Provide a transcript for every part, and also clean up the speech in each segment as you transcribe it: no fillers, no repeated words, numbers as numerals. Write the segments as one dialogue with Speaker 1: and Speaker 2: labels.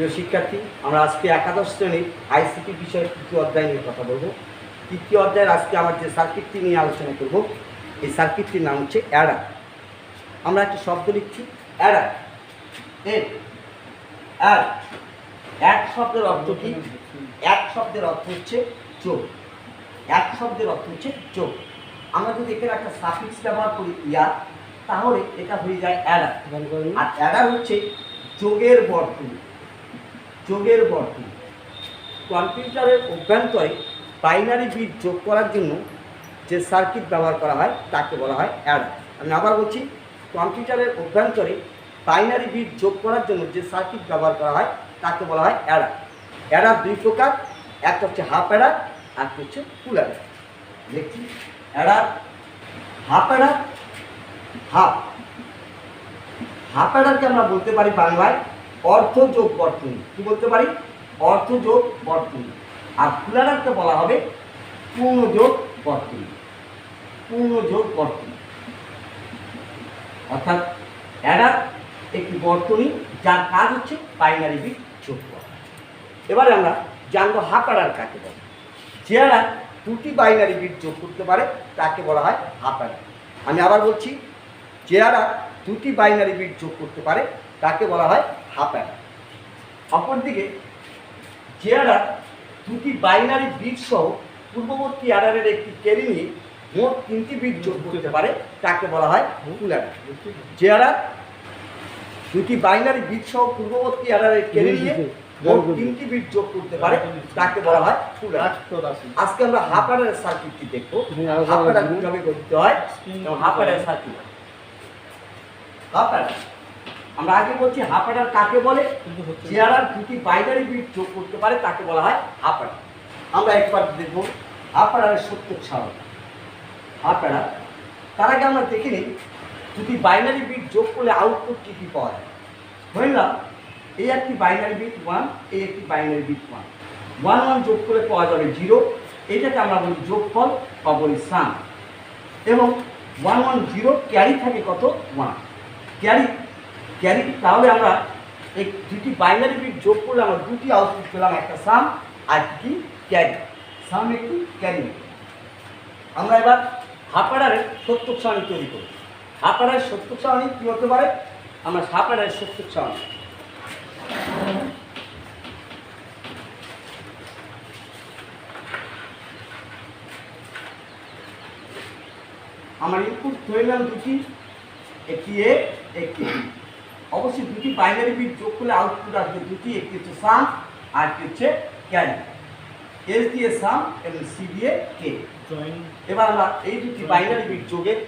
Speaker 1: প্রিয় শিক্ষার্থী, আমরা আজকে একাদশ শ্রেণীর আইসিটি বিষয়ের তৃতীয় অধ্যায় নিয়ে কথা বলবো। তৃতীয় অধ্যায়ের আজকে আমার যে সার্কিটটি নিয়ে আলোচনা করব, এই সার্কিটটির নাম হচ্ছে অ্যাডার। আমরা একটি শব্দ লিখছি অ্যাডার। এক শব্দের অর্থ কি? এক শব্দের অর্থ হচ্ছে যোগ। এক শব্দের অর্থ হচ্ছে যোগ। আমরা যদি এখানে একটা সাফিক্স ব্যবহার করি ইয়া, তাহলে এটা হয়ে যায় অ্যাডার। আর অ্যাডার হচ্ছে যোগের বর্তনী। যোগের বর্তনী। কম্পিউটারের অভ্যন্তরে বাইনারি বিট যোগ করার জন্য যে সার্কিট ব্যবহার করা হয় তাকে বলা হয় অ্যাডার। আমি আবার বলছি, কম্পিউটারের অভ্যন্তরে বাইনারি বিট যোগ করার জন্য যে সার্কিট ব্যবহার করা হয় তাকে বলা হয় অ্যাডার। অ্যাডার দুই প্রকার, একটা হচ্ছে হাফ অ্যাডার, একটা হচ্ছে ফুল অ্যাডার। দেখছি অ্যাডার, হাফ অ্যাডার। হাফ অ্যাডারকে আমরা বলতে পারি বাংলায় অর্ধযোগ বর্তনী। কি বলতে পারি? অর্ধযোগ বর্তনী। আর ফুল অ্যাডারকে বলা হবে পূর্ণযোগ বর্তনী। পূর্ণযোগ বর্তনী অর্থাৎ অ্যাডার একটি বর্তনী যার কাজ হচ্ছে বাইনারি বিট যোগ করা। এবারে আমরা জানবো হাফ অ্যাডার কাকে বলে। যে অ্যাডার দুটি বাইনারি বিট যোগ করতে পারে তাকে বলা হয় হাফ অ্যাডার। আমি আবার বলছি, যে অ্যাডার দুটি বাইনারি বিট যোগ করতে পারে তাকে বলা হয় হাফ অ্যাডার। অপরদিকে যে অ্যাডার দুটি বাইনারি বিট সহ পূর্ববর্তী অ্যাডারের একটি ক্যারি নিয়ে মোট 3টি বিট যোগ করতে পারে তাকে বলা হয় ফুল অ্যাডার। যে অ্যাডার দুটি বাইনারি বিট সহ পূর্ববর্তী অ্যাডারের ক্যারি নিয়ে মোট 3টি বিট যোগ করতে পারে তাকে বলা হয় ফুল অ্যাডার। আজকে আমরা হাফ অ্যাডারের সার্কিটটি দেখব। হাফ অ্যাডার কিভাবে করতে হয় এবং half Eder circuit. Half Eder আমরা আগে বলছি হাফ অ্যাডার কাকে বলে। যে অ্যাডার দুটি বাইনারি বিট যোগ করতে পারে তাকে বলা হয় হাফ অ্যাডার। আমরা একবার দেখব হাফ অ্যাডারের সত্যক সারণ। হাফ অ্যাডার, তার আগে আমরা দেখে নিই দুটি বাইনারি বিট যোগ করলে আউটপুট কী কী পাওয়া যায়। ধরে নাও এই একটি বাইনারি বিট 1, এই একটি বাইনারি বিট 1, 1 1 যোগ করলে পাওয়া যাবে 0। এইটাকে আমরা বলি যোগফল বা বলি সাম। এবং 1 1 0 ক্যারি থাকে কত? 1 ক্যারি। তাহলে আমরা এই দুটি বাইনারি বিট যোগ করলে আমরা দুটি আউটপুট পেলাম, একটা সাম আর কি ক্যারি। সাম একটি ক্যারি। আমরা এবার হাফ অ্যাডারের সত্যক সারণী তৈরি করি। হাফ অ্যাডারের সত্যক সারণী কী হতে পারে? আমরা হাফ অ্যাডারের সত্যক সারণী আমার ইনপুট ধরে নিলাম দুটি, একটি এ একটি বি। অবশ্যই দুটি বাইনারি বিট যোগ করলে আউটপুট আসবে দুটি, একটি হচ্ছে সাম আর একটি হচ্ছে ক্যারি। এস দিয়ে সাম এবং সি দিয়ে কে। এবার আমরা এই দুটি বাইনারি বিট যোগের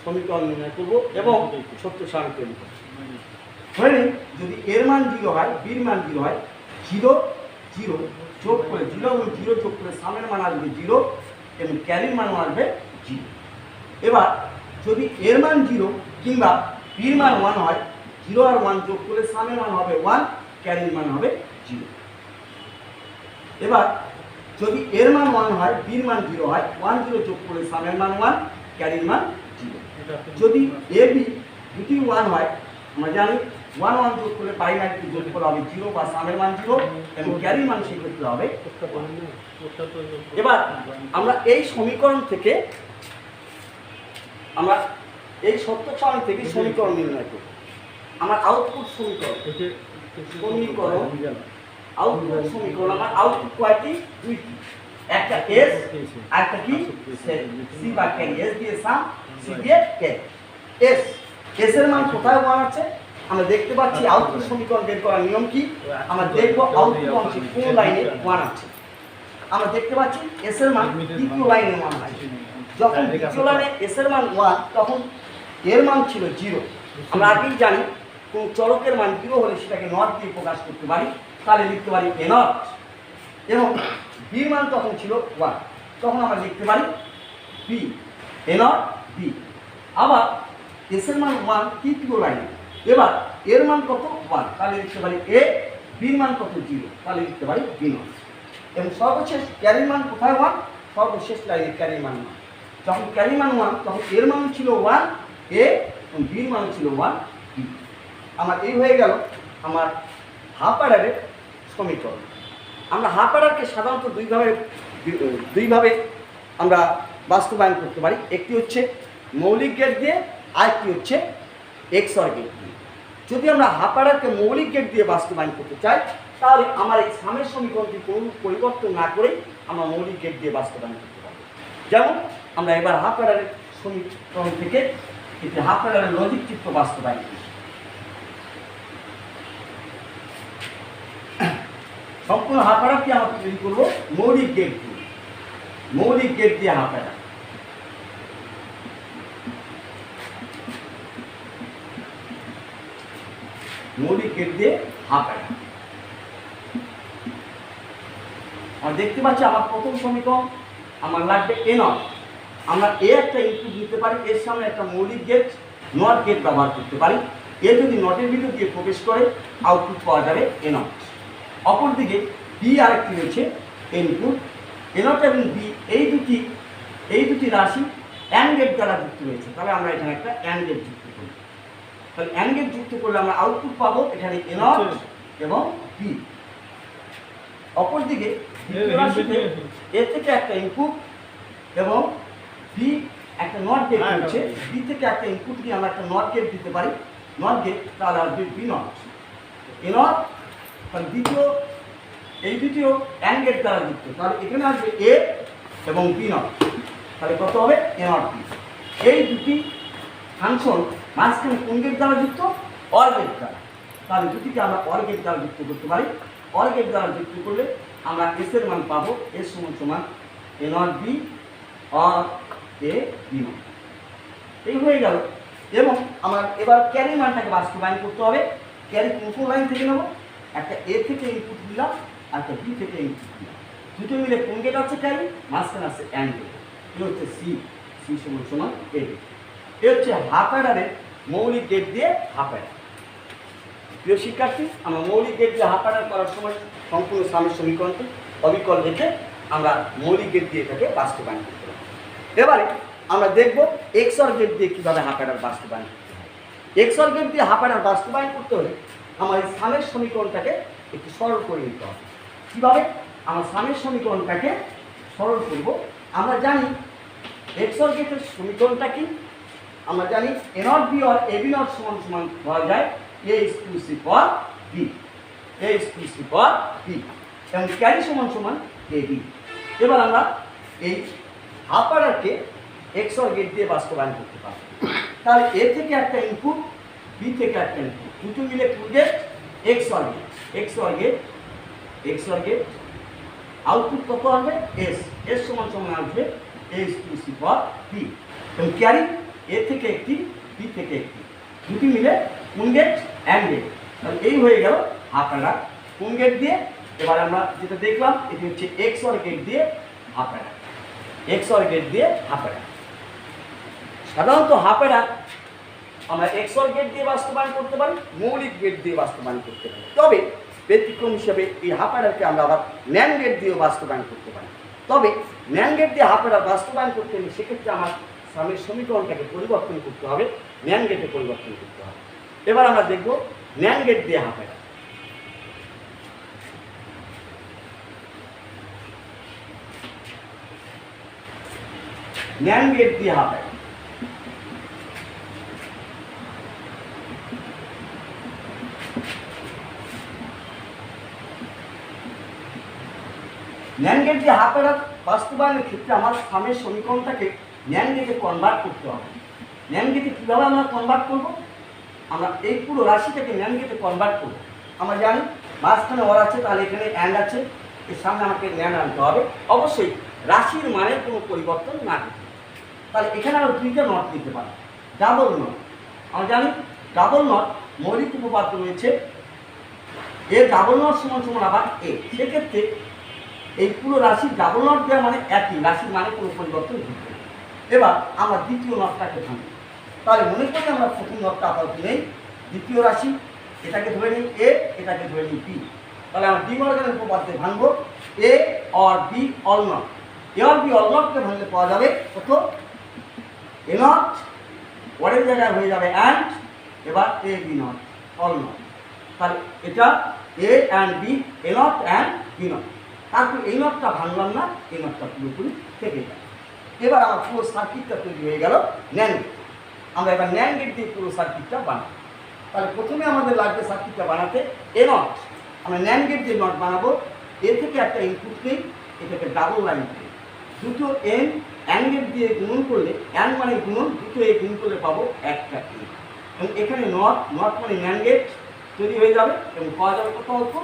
Speaker 1: সমীকরণ নির্ণয় করবো এবং সত্য সারণী তৈরি করবো। ধরে নিন যদি এর মান 0 হয়, বির মান 0 হয়, 0 0 যোগ করে 0 এবং 0 যোগ করে সামের মান আসবে 0 এবং ক্যারির মান আসবে 0। এবার যদি এর মান 0 কিংবা বির মান 1 হয়, 0 আর 1 যোগ করে সামের মান হবে 1, ক্যারির মান হবে 0। এবার যদি এর মান 1 হয়, বির মান 0 হয়, 1 0 যোগ করে সামের মান 1, ক্যারির মান 0। যদি এ বি দুটি 1 হয়, আমরা জানি 1 1 যোগ করলে বাইনারি যোগ করা হবে 0 বা সামের মান 0 এবং ক্যারির মান সেক্ষেত্রে হবে। এবার আমরা এই সমীকরণ থেকে আমরা এই সত্যক সারণী থেকে সমীকরণ নির্ণয় করব। আমার আউটপুট সমীকরণ আমার আউটপুট কয়টি? দুইটি, একটা এস আর একটা কি সি বা ক্যারি। এস দিয়ে সাম, সি দিয়ে ক্যারি। এস এর মান কোথায় 1 আছে আমরা দেখতে পাচ্ছি। আউটপুট সমীকরণ বের করার নিয়ম কি? আমরা দেখব আউটপুট অংশে কোন লাইনে 1 আছে। আমরা দেখতে পাচ্ছি এস এর মান দ্বিতীয় লাইনে 1 আছে। যখন দ্বিতীয় লাইনে এস এর মান 1, তখন এর মান ছিল 0। আমরা আগেই জানি কোন চলকের মান 0 হলে সেটাকে নট দিয়ে প্রকাশ করতে পারি, তাহলে লিখতে পারি এ নট। এবং বির মান তখন ছিল 1, তখন আমরা লিখতে পারি বি, এ নট বি। আবার এস এর মান 1 তৃতীয় লাইনে, এবার এর মান কত? 1, তাহলে লিখতে পারি এ। বির মান কত? 0, তাহলে লিখতে পারি বি নট। এবং সর্বশেষ ক্যারির মান কোথায়? 1, সর্বশেষ লাইনে ক্যারির মান 1। যখন ক্যারি মান 1, তখন এর মান ছিল 1 এ এবং বির মান ছিল 1 বি। আমার এই হয়ে গেল আমার হাফ অর্ডারের সমীকরণ। আমরা হাফ অর্ডারকে সাধারণত দুইভাবে আমরা বাস্তবায়ন করতে পারি। একটি হচ্ছে মৌলিক গেট দিয়ে, আরেকটি হচ্ছে এক্সঅর গেট দিয়ে। যদি আমরা হাফ অর্ডারকে মৌলিক গেট দিয়ে বাস্তবায়ন করতে চাই, তাহলে আমার এই সামের সমীকরণটি কোনো পরিবর্তন না করে আমরা মৌলিক গেট দিয়ে বাস্তবায়ন করতে পারব। যেমন আমরা এবার হাফ অর্ডারের সমীকরণ থেকে একটি হাফ অর্ডারের লজিক চিত্র বাস্তবায়ন করি। সম্পূর্ণ হাফ অর্ডারটি আমরা তৈরি করবো মৌলিক গেট দিয়ে। মৌলিক গেট দিয়ে হাফ অর্ডার। মৌলিক গেট দিয়ে হাফ অর্ডার। আমরা দেখতে পাচ্ছি আমার প্রথম সমীকরণ আমার লাগবে এ নট। আমরা এ একটা ইনপুট নিতে পারি, এর সামনে একটা মৌলিক গেট নট গেট ব্যবহার করতে পারি। এ যদি নটের ভিতর দিয়ে প্রবেশ করে আউটপুট পাওয়া যাবে এ নট। অপরদিকে বি আরেকটি রয়েছে ইনপুট। এ নট এবং বি এই দুটি রাশি অ্যান্ড গেট দ্বারা যুক্ত রয়েছে। তাহলে আমরা এখানে একটা অ্যান্ড গেট যুক্ত করি। তাহলে অ্যান্ড গেট যুক্ত করলে আমরা আউটপুট পাবো এখানে এ নট এবং বি। অপরদিকে এ থেকে একটা ইনপুট এবং বি একটা নট গেট রয়েছে। বি থেকে একটা ইনপুট নিয়ে আমরা একটা নট গেট দিতে পারি, নট গেট, তাহলে আসবে বি নট। এ নট তাহলে এই দ্বিতীয় অ্যান্ড গেট দ্বারা যুক্ত, তাহলে এখানে আসবে এ এবং বি নট। তাহলে কত হবে এ নট বি। এই দুটি ফাংশন মাঝখানে কোন গেট দ্বারা যুক্ত? অর গেট দ্বারা। তাহলে দুটিকে আমরা অর গেট দ্বারা যুক্ত করতে পারি। অর গেট দ্বারা যুক্ত করলে আমরা এস এর মান পাবো এস সমান A not B or A B not. এই হয়ে গেল। এবং আমরা এবার ক্যারি মানটাকে বাস্তবায়ন করতে হবে। ক্যারি কোন লাইন থেকে নেব? একটা এ থেকে ইনপুট দিলাম আর একটা বি থেকে ইনপুট দিলাম। দুটো মিলে কোন গেট আছে ক্যারি? মাঝখানে আছে অ্যান্ড গেট। এ হচ্ছে সি সমান এ গেট। এ হচ্ছে হাফ অর্ডারের মৌলিক গেট দিয়ে হাফ অর্ডার। প্রিয় শিক্ষার্থী, আমরা মৌলিক গেট দিয়ে হাফ অর্ডার করার সময় সম্পূর্ণ সামের সমীকরণটি অবিকল রেখে আমরা মৌলিক গেট দিয়ে এটাকে বাস্তবায়ন করতে পারি। এবারে আমরা দেখব এক্সঅর গেট দিয়ে কীভাবে হাফ অর্ডার বাস্তবায়ন করতে হয়। এক্সঅর গেট দিয়ে হাফ অর্ডার বাস্তবায়ন করতে হলে আমার এই সামের সমীকরণটাকে একটু সরল করে নিতে হবে। কীভাবে আমার সামের সমীকরণটাকে সরল করব? আমরা জানি এক্সঅর গেটের সমীকরণটা কি? আমরা জানি A not B or A B not সমান ধরা যায় A exclusive or B, A exclusive or B, এবং ক্যারি সমান এ বি। এবার আমরা এই হাফ অর্ডারকে এক্সঅর গেট দিয়ে বাস্তবায়ন করতে পারব। তাহলে এ থেকে একটা ইনপুট, বি থেকে একটা ইনপুট, দুটো মিলে কোন গেট? এক্সঅর গেট। এক্সঅর গেট আউটপুট কত আসবে? এস সমান আসবে এ এক্সক্লুসিভ অর বি, এবং ক্যারি এ থেকে একটি, বি থেকে একটি, দুটি মিলে কোন গেট? And get. তাহলে এই হয়ে গেল হাফ অর্ডার কোন গেট দিয়ে। এবার আমরা যেটা দেখলাম এটি হচ্ছে এক্সঅর গেট দিয়ে হাফ অর্ডার। এক্সঅর গেট দিয়ে হাফ অর্ডার। সাধারণত হাফ অর্ডার আমরা এক্সঅর গেট দিয়ে বাস্তবায়ন করতে পারি, মৌলিক গেট দিয়ে বাস্তবায়ন করতে পারি। তবে ব্যতিক্রম হিসেবে এই হাফ অর্ডারকে আমরা আবার ন্যান্ড গেট দিয়েও বাস্তবায়ন করতে পারি। তবে ন্যান্ড গেট দিয়ে হাফ অর্ডার বাস্তবায়ন করতে হলে সেক্ষেত্রে আমার সামের সমীকরণটাকে পরিবর্তন করতে হবে, ন্যান্ড গেটে পরিবর্তন করতে হবে। এবার আমরা দেখব ন্যান্ড গেট দিয়ে হাফ অর্ডার। ন্যান্ড গেট দিয়ে হাফ অর্ডার। ন্যান্ড গেট দিয়ে হাফ অর্ডার বাস্তবায়নের ক্ষেত্রে আমার সামের সমীকরণটাকে ন্যান্ড গেটে কনভার্ট করতে হবে। ন্যান্ড গেটে কীভাবে আমরা কনভার্ট করব? আমরা এই পুরো রাশিটাকে ন্যান্ড গেটে কনভার্ট করব। আমরা জানি মাঝখানে অর আছে, তাহলে এখানে অ্যান্ড আছে, এর সামনে আমাকে ন্যান্ড আনতে হবে। অবশ্যই রাশির মানের কোনো পরিবর্তন না করতে। তাহলে এখানে আমরা দুইটা নট দিতে পারি, ডাবল নট। আমরা জানি ডাবল নট মৌলিক উপপাদ্য রয়েছে এ ডাবল নট সমান আবার এ। সেক্ষেত্রে এই পুরো রাশি ডাবল নট দেওয়া মানে একই, রাশির মানে কোনো পরিবর্তন ঘটবে না। এবার আমরা দ্বিতীয় নটটাকে ভাঙি। তাহলে মনে করি আমরা প্রথম নটটা আপাতত নেই, দ্বিতীয় রাশি এটাকে ধরে নিই এ, এটাকে ধরে নিই বি। তাহলে আমরা ডি মর্গানের উপপাদ্যে ভাঙবো A or B all not. A or B all নটকে ভাঙলে পাওয়া যাবে কত? এ নট, ওয়ারের জায়গায় হয়ে যাবে অ্যান্ড, এবার A B not all not. তাহলে এটা A and B, A not and B not. তারপর এই নটটা ভাঙলাম না, এই নটটা পুরোপুরি থেকে গেল। এবার আমার পুরো সার্কিটটা তৈরি হয়ে গেল ন্যান্ড গেট। আমরা এবার ন্যান্ড গেট দিয়ে পুরো সার্কিটটা বানাবো। তাহলে প্রথমে আমাদের লাগবে সার্কিটটা বানাতে এ নট। আমরা ন্যান্ড গেট দিয়ে নট বানাবো। এ থেকে একটা ইনপুট নেই, এটাকে ডাবল লাইন করি, দুটো এন অ্যান্ড গেট দিয়ে গুণন করলে, অ্যান্ড মানে গুণন, দুটো এ গুণ করলে পাবো একটা এ। এবং এখানে নট, নট মানে ন্যান্ড গেট তৈরি হয়ে যাবে এবং পাওয়া যাবে কত অল্প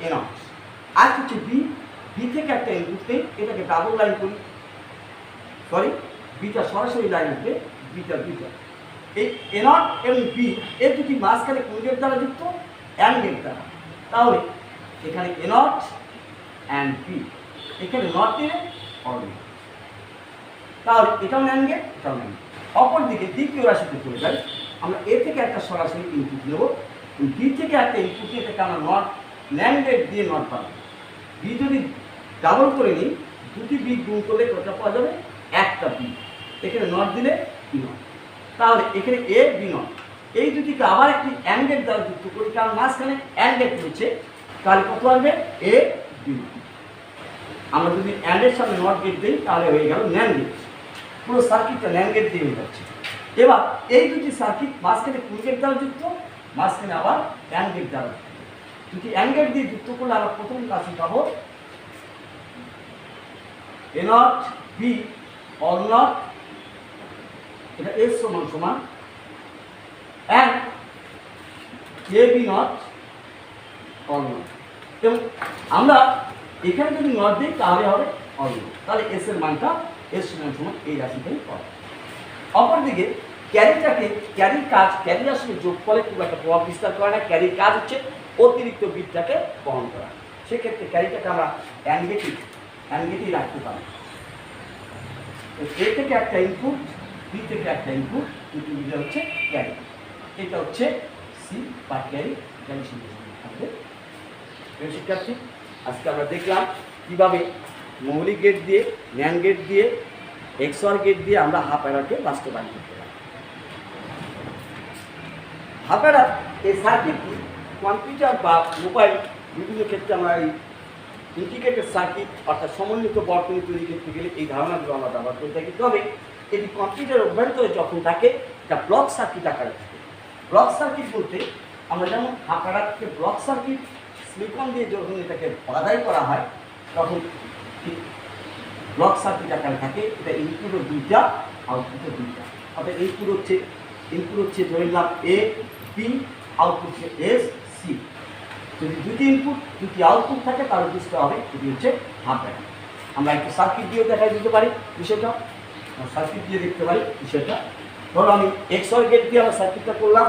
Speaker 1: এ নট। আর হচ্ছে বি, বি থেকে একটা ইনপুট নেই, এটাকে ডাবল লাইন করি, সরি বিটা সরাসরি লাইন উঠবে, বিটা বিটা। এই এ নট এবং বি এর দুটি মাঝখানে কোন গেট দ্বারা যুক্ত, অ্যান্ড গেট দ্বারা। তাহলে এখানে এ নট অ্যান্ড বি, এখানে নট দিয়ে অর নেই, তাহলে এটাও ন্যান্ড গেট, এটাও ন্যান্ড গেট। অপরদিকে দ্বিতীয় রাশিতে চলে যাই, আমরা এ থেকে একটা সরাসরি ইনপুট নেব, বি থেকে একটা ইনপুট নিয়ে থেকে আমরা নট ন্যান্ড গেট দিয়ে নট বানাবো। বি যদি ডাবল করে নিই, দুটি বি গুণ করলে কতটা পাওয়া যাবে, একটা বি। এখানে নট দিলে বি নট, তাহলে এখানে এ বি নট, এই দুটিকে আবার একটি অ্যান্ড গেট দ্বারা যুক্ত করি, কারণ মাঝখানে অ্যান্ড গেট রয়েছে, তাহলে কত আসবে এ বি নট। আমরা যদি অ্যান্ডের সামনে নট গেট দিই তাহলে হয়ে গেল ন্যান্ড গেট। পুরো সার্কিটটা ন্যান্ড গেট দিয়ে হয়ে যাচ্ছে। এবার এই দুটি সার্কিট মাঝখানে কোন গেট দ্বারা যুক্ত, মাঝখানে আবার অ্যান্ড গেট দ্বারা যুক্ত। দুটি অ্যান্ড গেট দিয়ে যুক্ত করলে আমরা প্রথম রাশি পাবো A not B or not, এটা এস সমান সমান and A B not or not. এবং আমরা এখানে যদি নট দিই তাহলে হবে অর নট, তাহলে এস এর মানটা এস সমান সমান এই রাশিটাই পাবো। অপরদিকে ক্যারিটাকে, ক্যারির কাজ, ক্যারি আসলে যোগফলে খুব একটা প্রভাব বিস্তার করে না। ক্যারির কাজ হচ্ছে অতিরিক্ত বিটটাকে বহন করা। সেক্ষেত্রে ক্যারিটাকে আমরা অ্যান্ড গেটেই রাখতে পারি। এ থেকে একটা ইনপুট, বি থেকে একটা ইনপুট, দুটো মিলে হচ্ছে ক্যারি। এটা হচ্ছে সি বা ক্যারি, ক্যারি থাকবে। শিক্ষার্থী, আজকে আমরা দেখলাম কীভাবে মৌলিক গেট দিয়ে, ন্যান্ড গেট দিয়ে, এক্সঅর গেট দিয়ে আমরা হাফ অ্যাডারকে বাস্তবায়ন করতে পারি। হাফ অ্যাডার এই সার্কিটটি কম্পিউটার বা মোবাইল বিভিন্ন ক্ষেত্রে আমরা এই ইন্টিগ্রেটেড সার্কিট অর্থাৎ সমন্বিত বর্তনী তৈরি করতে গেলে এই ধারণাগুলো আমরা ব্যবহার করে থাকি। তবে এটি কম্পিউটার অভ্যন্তরে যখন থাকে এটা ব্লক সার্কিট আকারে থাকে। ব্লক সার্কিট বলতে আমরা যেমন হাফ অ্যাডারকে ব্লক সার্কিট সিলিকন দিয়ে যখন এটাকে বাধাই করা হয় তখন ঠিক ব্লক সার্কিট আকারে থাকে। এটা ইনপুটও দুইটা, আউটপুটও দুইটা। অর্থাৎ ইনপুট হচ্ছে ধরে নিলাম এ বি, আউটপুট হচ্ছে এস সি। যদি দুটি ইনপুট দুটি আউটপুট থাকে তাহলে বুঝতে হবে এটি হচ্ছে হাফ অ্যাডার। আমরা একটু সার্কিট দিয়েও দেখাই দিতে পারি বিষয়টা, সার্কিট দিয়ে দেখতে পারি বিষয়টা। ধরো আমি এক্সঅর গেট দিয়ে আমরা সার্কিটটা করলাম,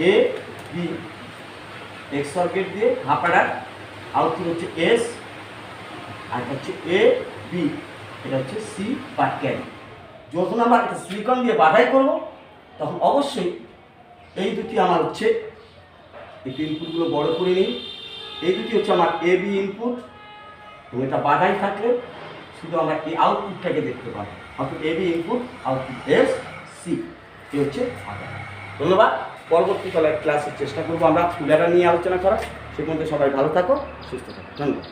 Speaker 1: এ বি এক্সঅর গেট দিয়ে হাফ অ্যাডার, আউটপুট হচ্ছে এস, আর এটা হচ্ছে এ বি, এটা হচ্ছে সি বা ক্যারি। যখন আমরা একটা সিলিকন দিয়ে বাধাই করব তখন অবশ্যই এই দুটি আমার হচ্ছে, একটু ইনপুটগুলো বড় করে নিই, এই দুটি হচ্ছে আমার এ বি ইনপুট এবং এটা বাধাই থাকলে শুধু আমরা এই আউটপুটটাকে দেখতে পাবো। অর্থাৎ A B input, output S C, এই হচ্ছে আধার। ধন্যবাদ। পরবর্তীকালে ক্লাসের চেষ্টা করবো আমরা ফুলেরা নিয়ে আলোচনা করার। সে পর্যন্ত সবাই ভালো থাকো, সুস্থ থাকো। ধন্যবাদ।